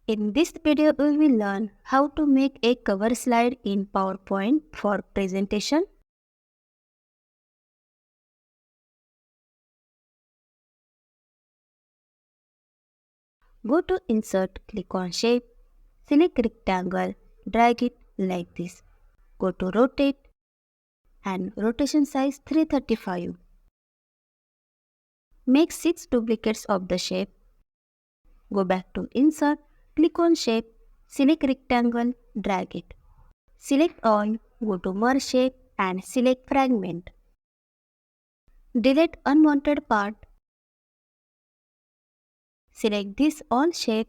In this video, we will learn how to make a cover slide in PowerPoint for presentation. Go to Insert, click on Shape, select Rectangle, drag it like this. Go to Rotate and rotation size 335. Make 6 duplicates of the shape. Go back to Insert, click on Shape, select Rectangle, drag it. Select all, go to Merge Shape and select Fragment. Delete unwanted part. Select this all shape.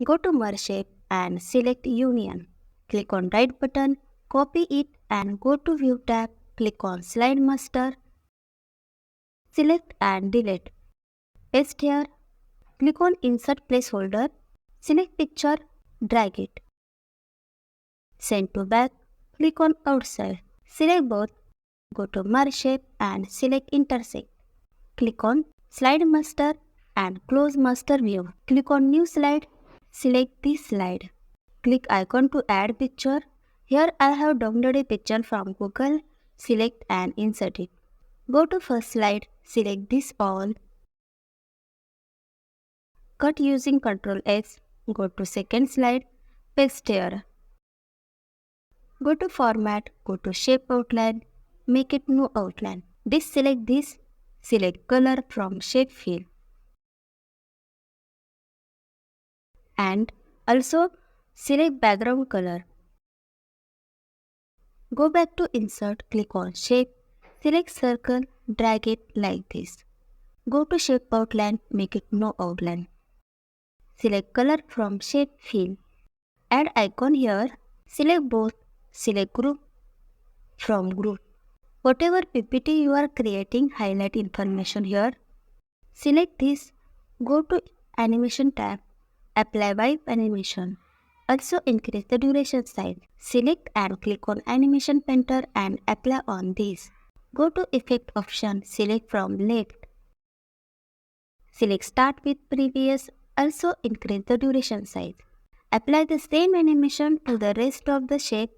Go to Merge Shape and select Union. Click on right button, copy it and go to View tab. Click on Slide Master. Select and delete. Paste here. Click on Insert Placeholder. Select Picture, drag it. Send to back. Click on Outside. Select both. Go to Merge Shape and select Intersect. Click on Slide Master and close Master View. Click on New Slide. Select this slide. Click icon to add picture. Here I have downloaded a picture from Google. Select and insert it. Go to first slide. Select this all. Cut using Ctrl S. Go to second slide. Paste here. Go to Format. Go to Shape Outline. Make it no outline. Deselect this. Select Color from Shape Field. And also select background color. Go back to Insert, click on Shape, select Circle, drag it like this. Go to Shape Outline, make it no outline. Select Color from Shape Field. Add icon here, select both, select Group from Group. Whatever PPT you are creating, highlight information here. Select this, go to Animation tab, apply wipe animation. Also increase the duration size. Select and click on Animation Painter and apply on this. Go to Effect option, select from left. Select Start with Previous, also increase the duration size. Apply the same animation to the rest of the shape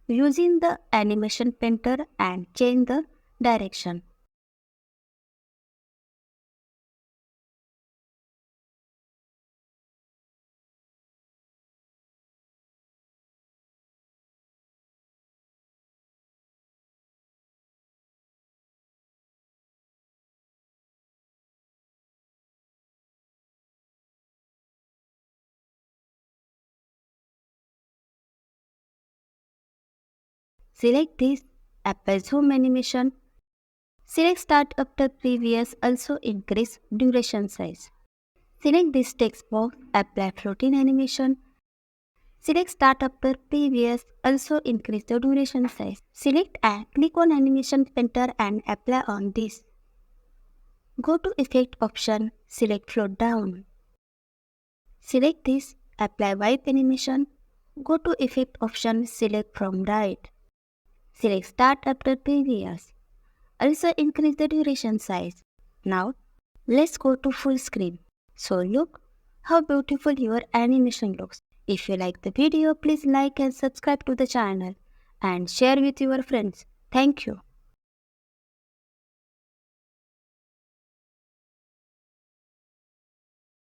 using the Animation Painter and change the direction. Select this, apply zoom animation. Select Start after Previous, also increase duration size. Select this text box, apply floating animation. Select Start after Previous, also increase the duration size. Select and click on Animation Painter and apply on this. Go to Effect option, select Float Down. Select this, apply Wipe animation. Go to Effect option, select from right. Select Start after Previous. Also increase the duration size. Now, let's go to full screen. So look how beautiful your animation looks. If you like the video, please like and subscribe to the channel and share with your friends. Thank you.